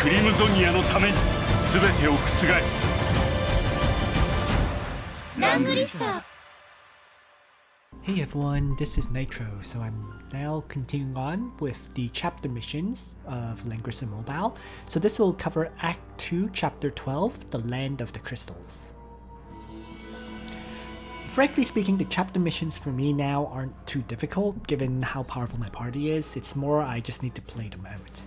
クリムゾニアのために全てを覆す。ラングリッサー。 Hey everyone, this is Nitro, so I'm now continuing on with the chapter missions of Langrisser Mobile. So this will cover Act 2, Chapter 12, The Land of the Crystals. Frankly speaking, the chapter missions for me now aren't too difficult given how powerful my party is. It's more I just need to play them out.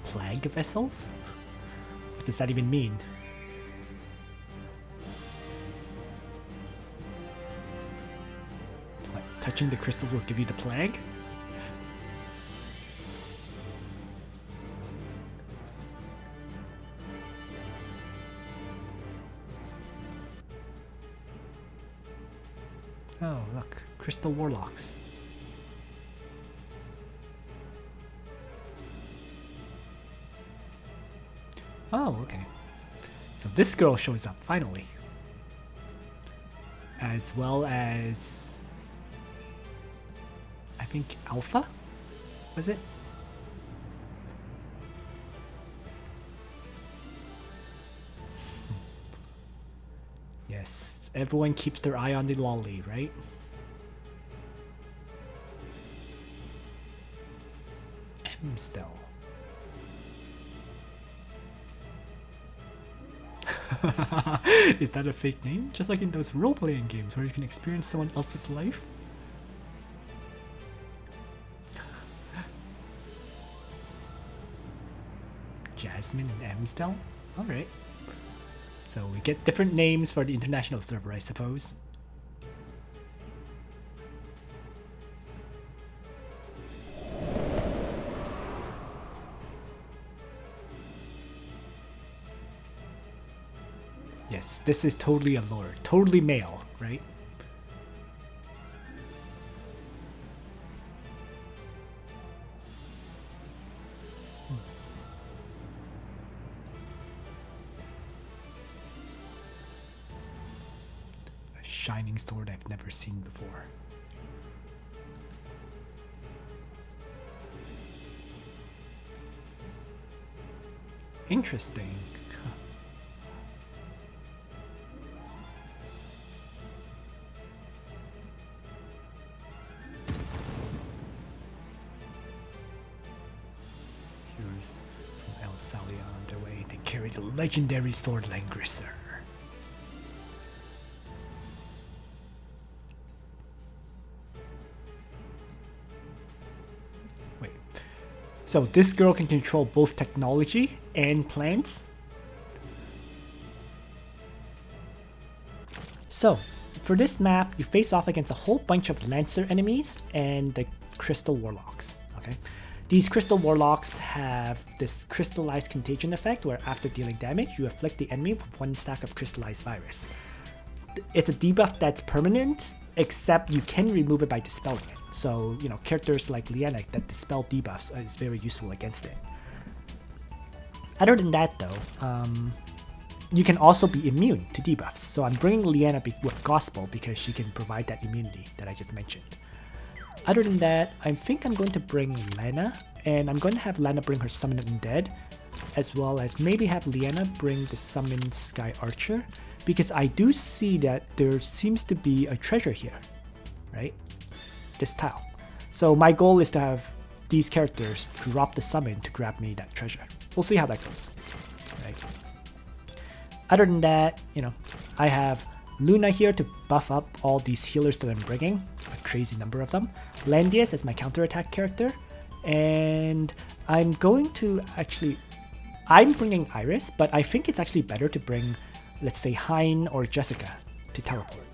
Plague vessels? What does that even mean? What, touching the crystals will give you the plague? Oh, look, Crystal Warlocks. Oh, okay. So this girl shows up, finally. As well as... I think Alpha? Was it? Yes, everyone keeps their eye on the lolly, right? Still. Is that a fake name? Just like in those role-playing games where you can experience someone else's life? Jasmine and Amstel? Alright. So we get different names for the international server, I suppose. Yes, this is totally a lore, totally male, right? A shining sword I've never seen before. Interesting. The legendary sword Langrisser. Wait. So this girl can control both technology and plants? So, for this map, you face off against a whole bunch of Lancer enemies and the Crystal Warlocks. Okay. These Crystal Warlocks have this crystallized contagion effect where after dealing damage, you afflict the enemy with 1 stack of crystallized virus. It's a debuff that's permanent, except you can remove it by dispelling it. So, you know, characters like Liana that dispel debuffs is very useful against it. Other than that though, you can also be immune to debuffs. So I'm bringing Liana with Gospel because she can provide that immunity that I just mentioned. Other than that, I think I'm going to bring Lana, and I'm going to have Lana bring her Summon Undead, as well as maybe have Liana bring the Summon Sky Archer, because I do see that there seems to be a treasure here, right? This tile. So my goal is to have these characters drop the summon to grab me that treasure. We'll see how that goes, right? Other than that, you know, I have Luna here to buff up all these healers that I'm bringing, a crazy number of them. Landius as my counterattack character, and I'm going to actually, I'm bringing Iris, but I think it's actually better to bring let's say Hein or Jessica to teleport.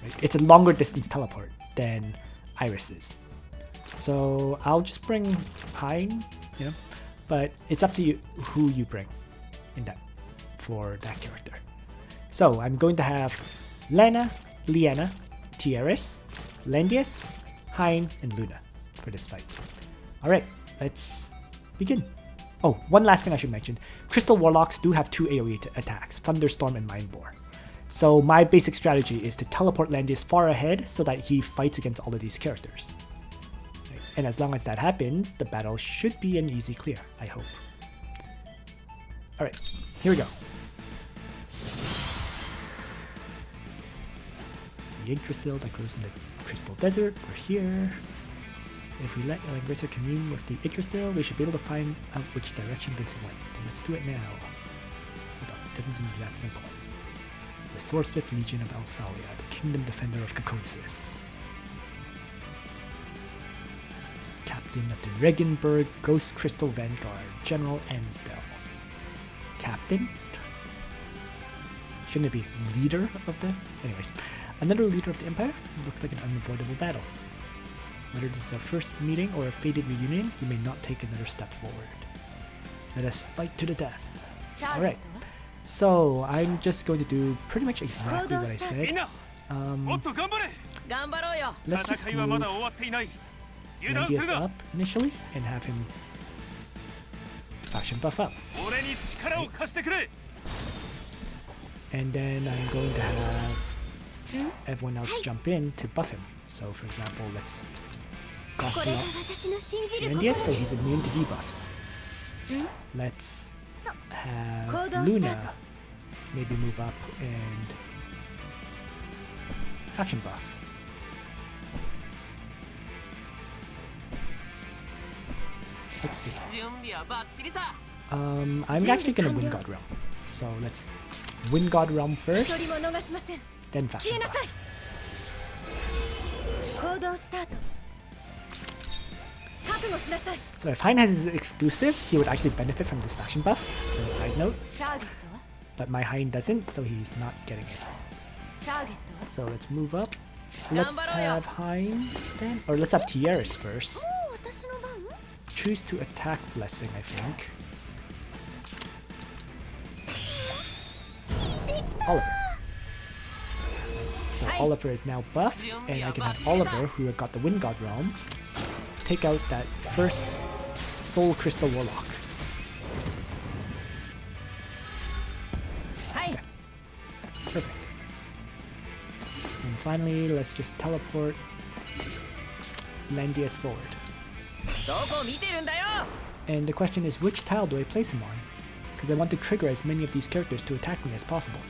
Right? It's a longer distance teleport than Iris's. So I'll just bring Hein, but it's up to you who you bring in that for that character. So I'm going to have Lena, Liana, Tieris, Landius, Hein, and Luna for this fight. Alright, let's begin. Oh, one last thing I should mention. Crystal Warlocks do have 2 AoE attacks, Thunderstorm and Mindbore. So my basic strategy is to teleport Landius far ahead so that he fights against all of these characters. Right? And as long as that happens, the battle should be an easy clear, I hope. Alright, here we go. The Yggdrasil that grows in the Crystal Desert, we're here. If we let Langrisser commune with the Yggdrasil, we should be able to find out which direction Vincent went. And let's do it now. Hold on, it doesn't seem to be that simple. The Swordsmith Legion of Alsalia, the Kingdom Defender of Caconesis. Captain of the Regenberg Ghost Crystal Vanguard, General Amstel. Captain? Shouldn't it be leader of the... Anyways, another leader of the Empire? Looks like an unavoidable battle. Whether this is our first meeting or a fated reunion, you may not take another step forward. Let us fight to the death. Alright, so I'm just going to do pretty much exactly what I said. Let's just move Landius up initially and have him faction buff up. And then I'm going to have everyone else jump in to buff him. So for example, let's cost block Landius so he's immune to debuffs. Let's have Luna maybe move up and faction buff. Let's see. I'm actually gonna win God Realm. So let's win God Realm first, then faction buff. So if Hein has his exclusive, he would actually benefit from this faction buff, as a side note. But my Hein doesn't, so he's not getting it. So let's move up. Let's have Hein then, or let's have Tieris first. Choose to attack Blessing, I think. Oliver. So Oliver is now buffed, and I can have Oliver, who got the Wind God Realm, take out that first Soul Crystal Warlock. Okay. Perfect. And finally, let's just teleport Landius forward. And the question is, which tile do I place him on? Because I want to trigger as many of these characters to attack me as possible.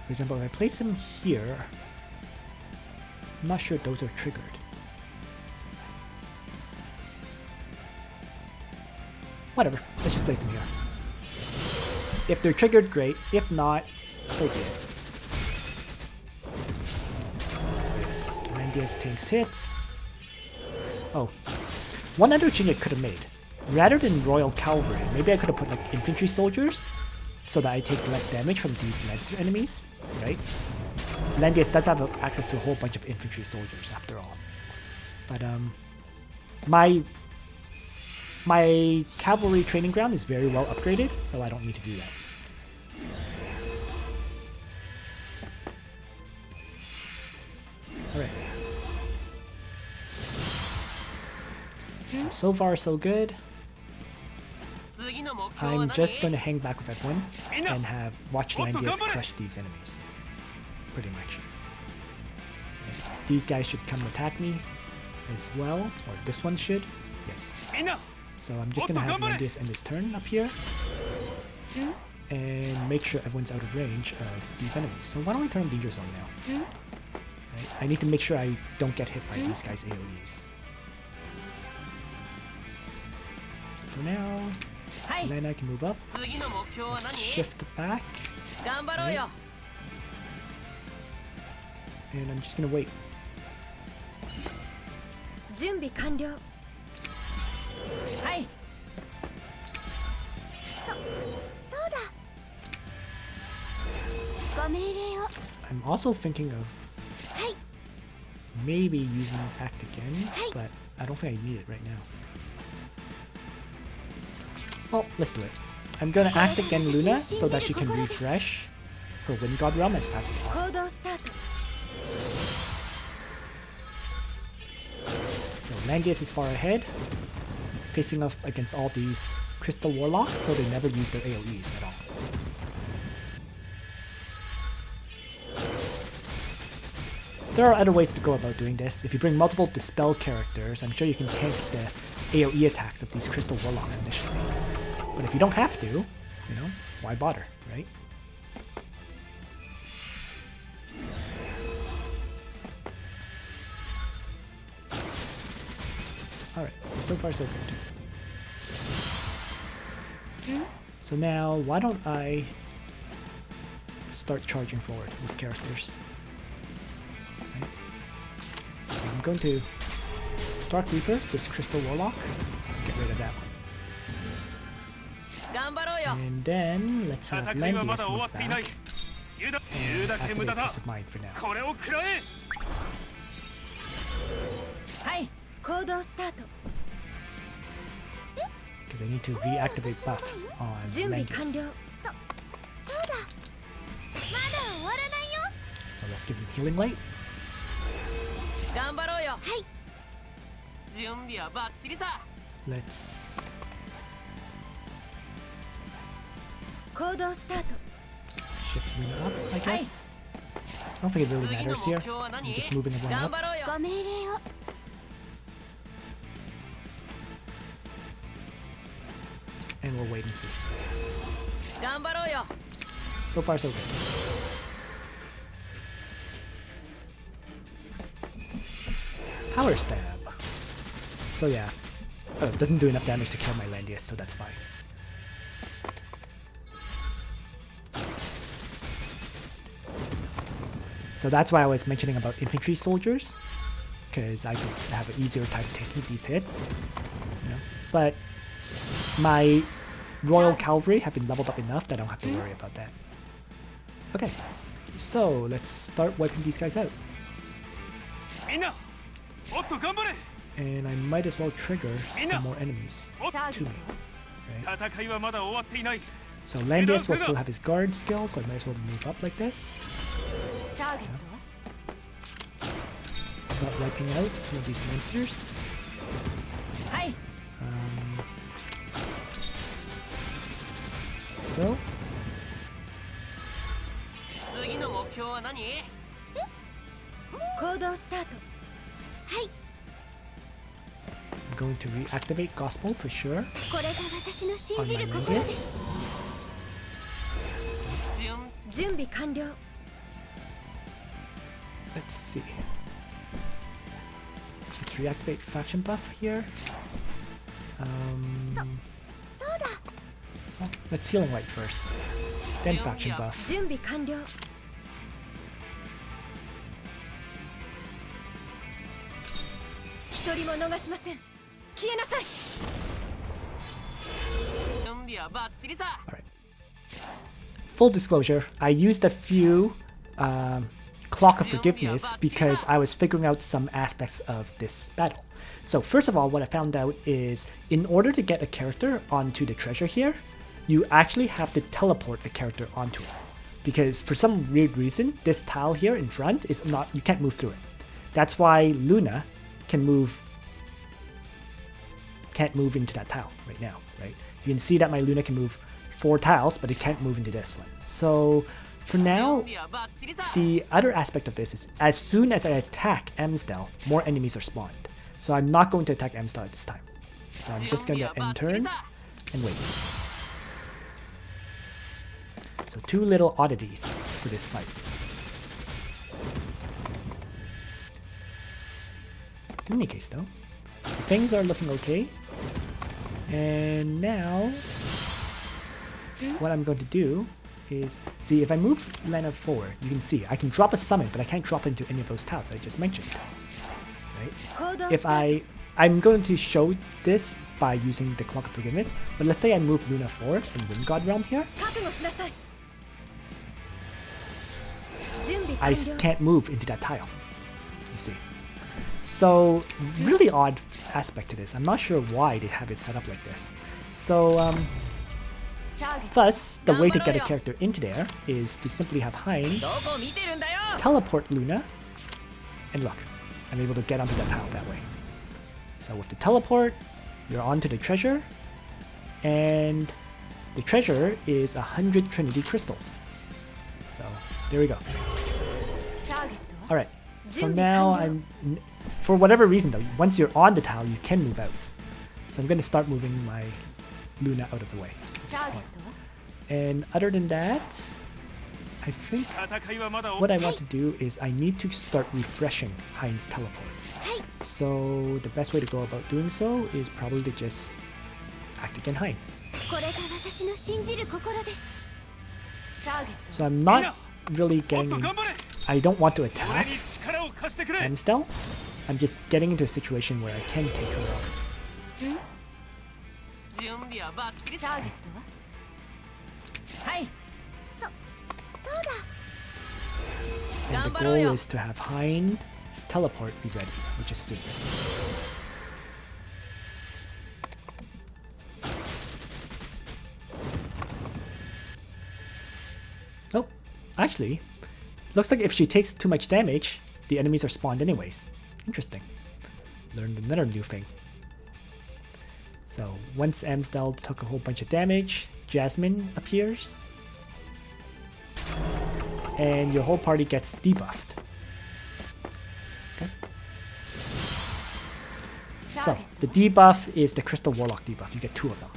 For example, if I place him here, I'm not sure those are triggered. Whatever, let's just place them here. If they're triggered, great. If not, so be it. So yes, Landius takes hits. Oh, one other change I could have made. Rather than Royal Cavalry, maybe I could have put like infantry soldiers so that I take less damage from these Lancer enemies, right? Landius does have access to a whole bunch of infantry soldiers after all. But my cavalry training ground is very well upgraded, so I don't need to do that. Alright. So far so good. I'm just going to hang back with everyone and have watch Landius crush these enemies. Pretty much. Okay. These guys should come attack me as well, or this one should. Yes. So I'm just going to have Landius end his turn up here and make sure everyone's out of range of these enemies. So why don't we turn Danger Zone now? Right? I need to make sure I don't get hit by these guys' AoEs. So for now, Lena can move up. Let's shift back. Right. And I'm just gonna wait. I'm also thinking of maybe using Act again, but I don't think I need it right now. Well, let's do it. I'm gonna Act again Luna so that she can refresh her Wind God Realm as fast as possible. So Landius is far ahead, facing off against all these Crystal Warlocks, so they never use their AoEs at all. There are other ways to go about doing this. If you bring multiple Dispel characters, I'm sure you can tank the AoE attacks of these Crystal Warlocks initially. But if you don't have to, you know, why bother, right? Alright, so far so good. So now, why don't I start charging forward with characters? Right. So I'm going to Dark Reaper this Crystal Warlock, get rid of that one. And then, let's have Landius move back, and activate Peace of Mind for now. Because I need to reactivate buffs on Landius. So let's give him Healing Light. Let's shift Luna up, I guess. I don't think it really matters here. I'm just moving everyone up. And we'll wait and see. So far, so good. Power Stab. So yeah. Oh, it doesn't do enough damage to kill my Landius, so that's fine. So that's why I was mentioning about infantry soldiers, because I could have an easier time taking these hits. You know? But my Royal Cavalry have been leveled up enough that I don't have to worry about that. Okay, so let's start wiping these guys out. And I might as well trigger some more enemies to me. Right? So Landius will still have his guard skill, so I might as well move up like this. Yeah. Start wiping out some of these Lancers. So I'm going to reactivate Gospel for sure on my Landius. Let's see. Let's reactivate Faction Buff here. Well, let's Healing Light first, then Faction Buff. Alright. Full disclosure, I used a few Clock of Forgiveness because I was figuring out some aspects of this battle. So first of all, what I found out is in order to get a character onto the treasure here, you actually have to teleport a character onto it. Because for some weird reason, this tile here in front is not, you can't move through it. That's why Luna can't move into that tile right now, right? You can see that my Luna can move 4 tiles, but it can't move into this one. So for now, the other aspect of this is as soon as I attack Amstel, more enemies are spawned. So I'm not going to attack Amstel at this time. So I'm just going to end turn and wait. So 2 little oddities for this fight. In any case though, things are looking okay. And now, what I'm going to do is, see, if I move Lena forward, you can see I can drop a summon, but I can't drop into any of those tiles that I just mentioned. Right? If I'm going to show this by using the Clock of Forgiveness, but let's say I move Luna forward and Wind God Realm here. I can't move into that tile. You see. So, really odd aspect to this. I'm not sure why they have it set up like this. So, thus, the way to get a character into there is to simply have Hein teleport Luna, and look, I'm able to get onto that tile that way. So with the teleport, you're onto the treasure, and the treasure is 100 Trinity Crystals. So there we go. Alright, so now for whatever reason though, once you're on the tile, you can move out. So I'm going to start moving my Luna out of the way at this point. And other than that, I think what I want to do is I need to start refreshing Hein's teleport. So the best way to go about doing so is probably to just act again Hein. So I'm not really getting... I don't want to attack Amstel. I'm just getting into a situation where I can take her out. And the goal is to have Hein's teleport be ready, which is soon. Oh, actually, looks like if she takes too much damage, the enemies are spawned anyways. Interesting. Learned another new thing. So once Amstel took a whole bunch of damage, Jasmine appears, and your whole party gets debuffed. Okay. So the debuff is the Crystal Warlock debuff. You get 2 of them.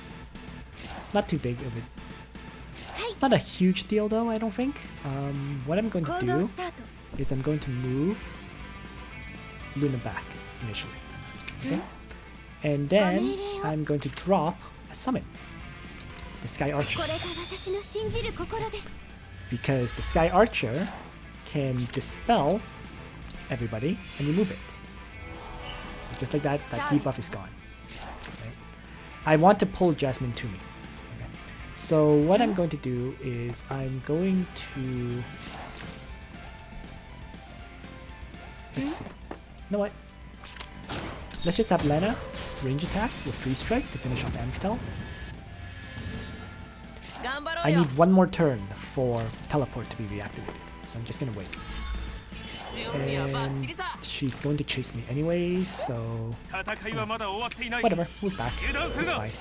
Not too big of it. It's not a huge deal though, I don't think. What I'm going to do is I'm going to move Luna back initially. Okay? And then I'm going to drop a summon. The Sky Archer. Because the Sky Archer can dispel everybody and remove it. So just like that, that debuff is gone. Okay. I want to pull Jasmine to me. Okay. So what I'm going to do is I'm going to... Let's see. You know what? Let's just have Lena range attack with Free Strike to finish off Amstel. I need one more turn for teleport to be reactivated, so I'm just gonna wait. And she's going to chase me anyways, so whatever, move back, that's fine.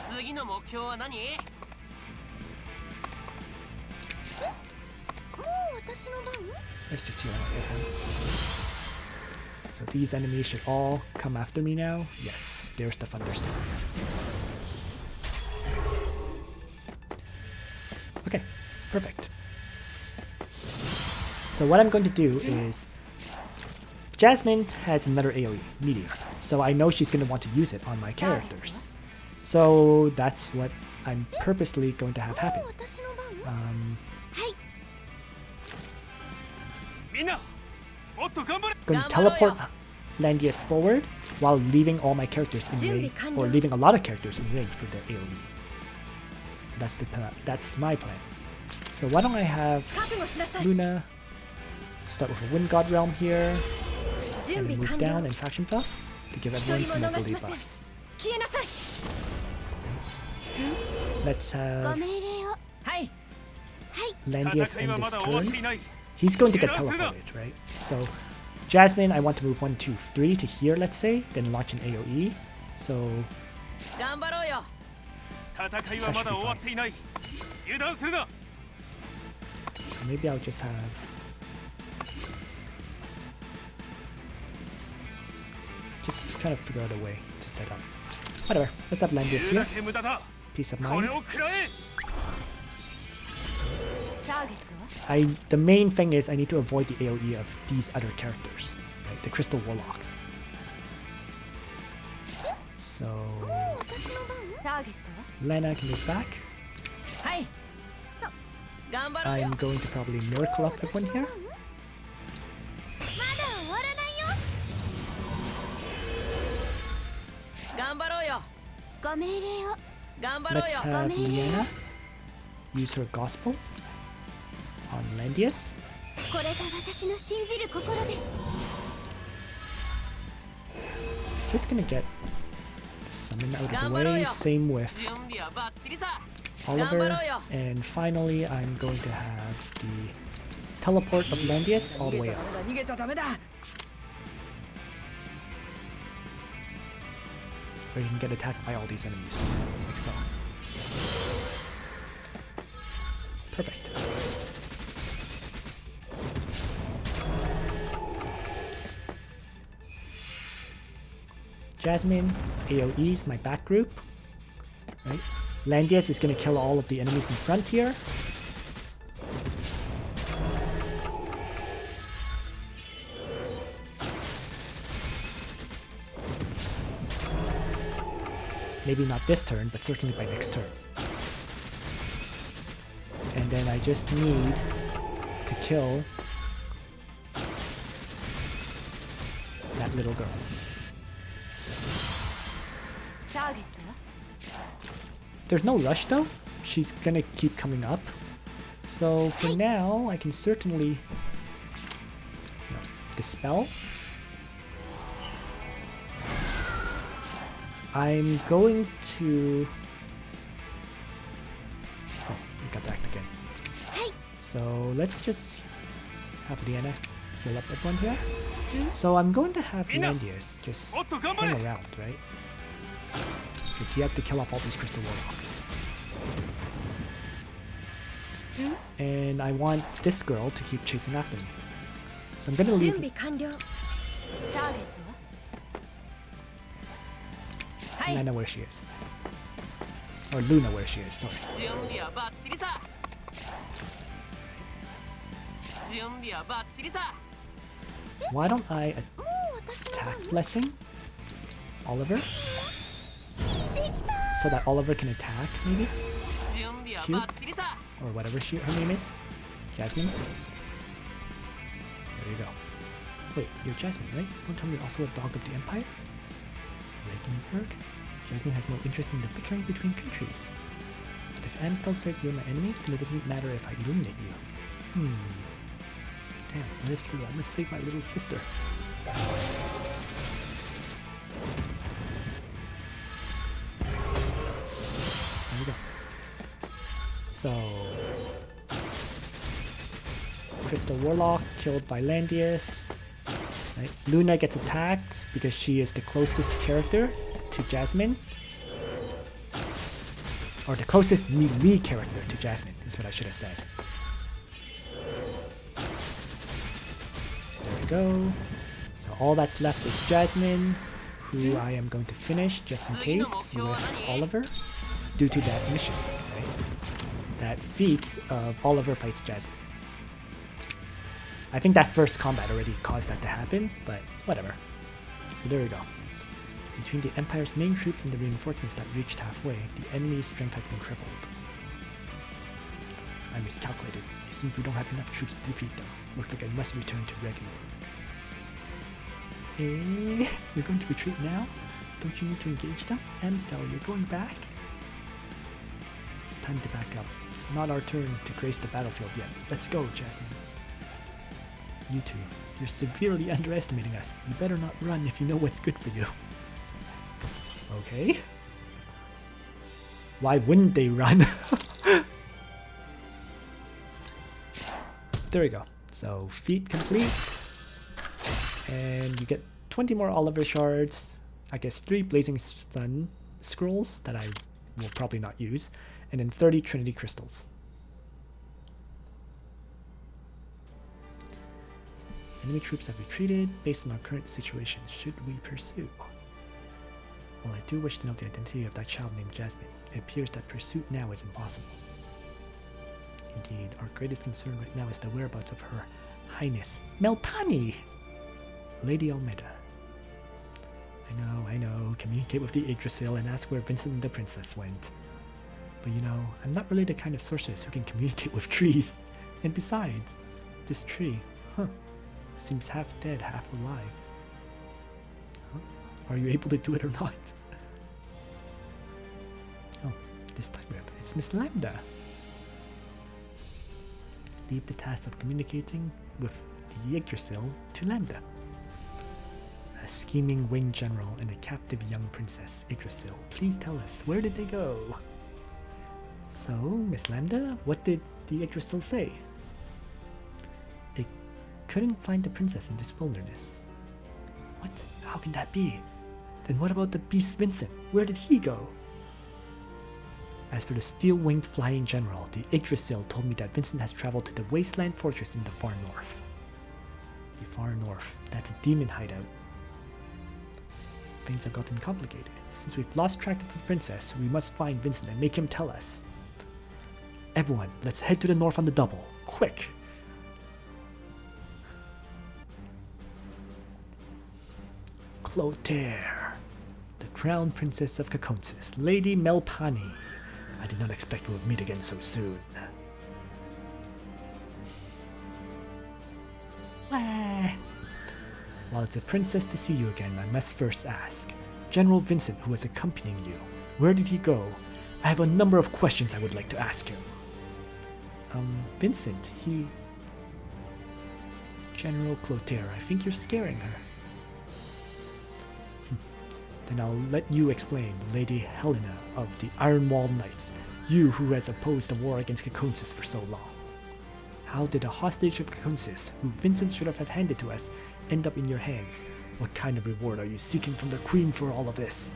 Let's just see what I get him. So these enemies should all come after me now. Yes, there's the thunderstorm. Okay, perfect. So what I'm going to do is... Jasmine has another AoE, Meteor. So I know she's going to want to use it on my characters. So that's what I'm purposely going to have happen. Going to teleport Landius forward while leaving all my characters in range, or leaving a lot of characters in range for the AoE. So that's my plan. So why don't I have Luna start with a Wind God Realm here, and then move down and faction buff to give everyone some local debuffs. Let's have Landius end this turn. He's going to get teleported, right? So Jasmine, I want to move 1, 2, 3 to here, let's say, then launch an AoE. So that should be fine. So maybe I'll just have... Just try to figure out a way to set up. Whatever, let's have Landius here. Peace of mind. The main thing is I need to avoid the AoE of these other characters, right? The Crystal Warlocks. So Lena can move back. I'm going to probably miracle up everyone here. Let's have Liana use her Gospel on Landius. これが私の信じる心です。 Just gonna get the summon out of the way. Same with Oliver. And finally, I'm going to have the teleport of Landius all the way up. Where you can get attacked by all these enemies, like so. Perfect. Jasmine, AoE's my back group. Right? Landius is going to kill all of the enemies in front here. Maybe not this turn, but certainly by next turn. And then I just need to kill that little girl. There's no rush though. She's gonna keep coming up. So for now, I can certainly dispel. I'm going to... Oh, we got back again. So let's just have Liana heal up everyone here. So I'm going to have Landius just hang around, right? Because he has to kill off all these Crystal Warlocks. And I want this girl to keep chasing after me. So I'm gonna leave... And I know where she is. Or Luna where she is, sorry. Why don't I attack Blessing Oliver? So that Oliver can attack, maybe? Q? Or whatever her name is. Jasmine? There you go. Wait, you're Jasmine, right? Don't tell me you're also a dog of the Empire? Regenberg? Jasmine has no interest in the bickering between countries. But if Amstel says you're my enemy, then it doesn't matter if I eliminate you. Damn, I must save my little sister. There we go. So... Crystal Warlock killed by Landius. Right? Luna gets attacked because she is the closest character to Jasmine. Or the closest melee character to Jasmine is what I should have said. There we go. So all that's left is Jasmine, who I am going to finish just in case with Oliver due to that mission, right? That feat of Oliver fights Jasmine. I think that first combat already caused that to happen, but whatever. So there we go. Between the Empire's main troops and the reinforcements that reached halfway, the enemy's strength has been crippled. I miscalculated. It seems we don't have enough troops to defeat them. Looks like I must return to Regenberg. Hey, you're going to retreat now? Don't you need to engage them? Amstel, you're going back? It's time to back up. It's not our turn to grace the battlefield yet. Let's go, Jasmine. You two, you're severely underestimating us. You better not run if you know what's good for you. Okay. Why wouldn't they run? There we go. So feat complete. And you get 20 more Oliver shards. I guess 3 Blazing Sun scrolls that I will probably not use. And then 30 Trinity Crystals. Enemy troops have retreated. Based on our current situation, should we pursue? While I do wish to know the identity of that child named Jasmine, it appears that pursuit now is impossible. Indeed, our greatest concern right now is the whereabouts of Her Highness Melpani, Lady Almeda. I know, communicate with the Yggdrasil and ask where Vincent and the princess went. But you know, I'm not really the kind of sorceress who can communicate with trees. And besides, this tree, seems half dead, half alive. Are you able to do it or not? Oh, this time rep, it's Miss Lambda. leave the task of communicating with the Yggdrasil to Lambda. A scheming winged general and a captive young princess, Yggdrasil. Please tell us, where did they go? So, Miss Lambda, what did the Yggdrasil say? It couldn't find the princess in this wilderness. What? How can that be? Then what about the beast Vincent? Where did he go? As for the steel-winged flying general, the Yggdrasil told me that Vincent has traveled to the wasteland fortress in the far north. The far north, that's a demon hideout. Things have gotten complicated. Since we've lost track of the princess, we must find Vincent and make him tell us. Everyone, let's head to the north on the double. Quick! Clotaire, the crown princess of Caconsis, Lady Melpani. I did not expect we would meet again so soon. While it's a princess to see you again, I must first ask. General Vincent, who was accompanying you, where did he go? I have a number of questions I would like to ask him. Vincent, he... General Clotaire, I think you're scaring her. Then I'll let you explain, Lady Helena of the Iron Wall Knights, you who has opposed the war against Caconsis for so long. How did a hostage of Caconsis, who Vincent should have handed to us, end up in your hands? What kind of reward are you seeking from the Queen for all of this?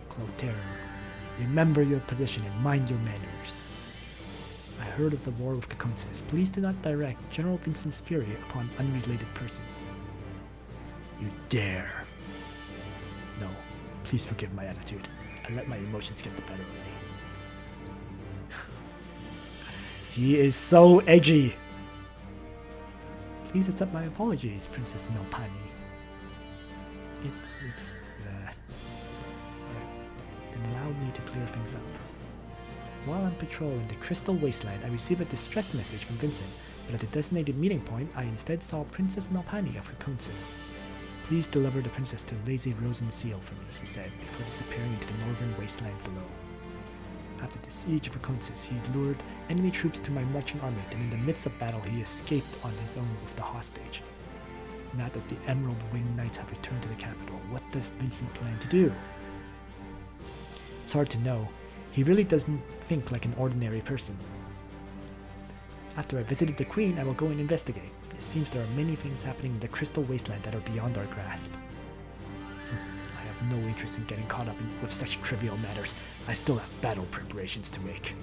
Clotaire, remember your position and mind your manners. I heard of the war with Caconsis. Please do not direct General Vincent's fury upon unrelated persons. You dare. No, please forgive my attitude. I let my emotions get the better of me. He is so edgy. Please accept my apologies, Princess Melpani. Allow me to clear things up. While on patrol in the Crystal Wasteland, I received a distress message from Vincent, but at the designated meeting point, I instead saw Princess Melpani of Caconsis. Please deliver the princess to Lazy Rosen Seal for me, he said, before disappearing into the northern wastelands alone. After the siege of Caconsis, he lured enemy troops to my marching army, and in the midst of battle he escaped on his own with the hostage. Now that the Emerald Winged Knights have returned to the capital, what does Vincent plan to do? It's hard to know. He really doesn't think like an ordinary person. After I visited the Queen, I will go and investigate. It seems there are many things happening in the Crystal Wasteland that are beyond our grasp. I have no interest in getting caught up with such trivial matters. I still have battle preparations to make.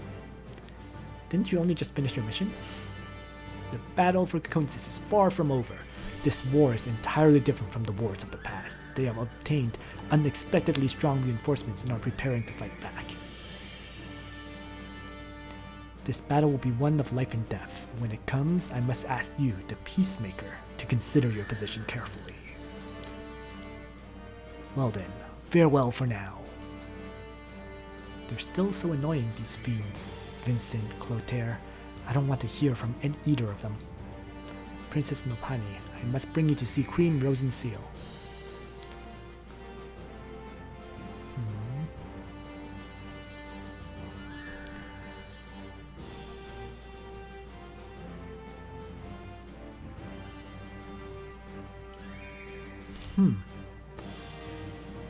Didn't you only just finish your mission? The battle for Caconsis is far from over. This war is entirely different from the wars of the past. They have obtained unexpectedly strong reinforcements and are preparing to fight back. This battle will be one of life and death. When it comes, I must ask you, the Peacemaker, to consider your position carefully. Well then, farewell for now. They're still so annoying, these fiends. Vincent, Clotaire. I don't want to hear from either of them. Princess Melpani, I must bring you to see Queen Rosen Seal.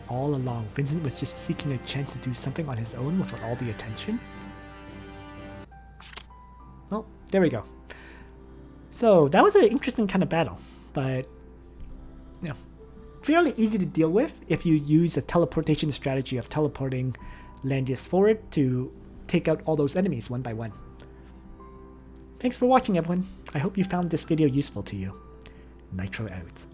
All along, Vincent was just seeking a chance to do something on his own without all the attention? Well, there we go. So, that was an interesting kind of battle, but, you know, fairly easy to deal with if you use a teleportation strategy of teleporting Landius forward to take out all those enemies one by one. Thanks for watching, everyone. I hope you found this video useful to you. Nitro out.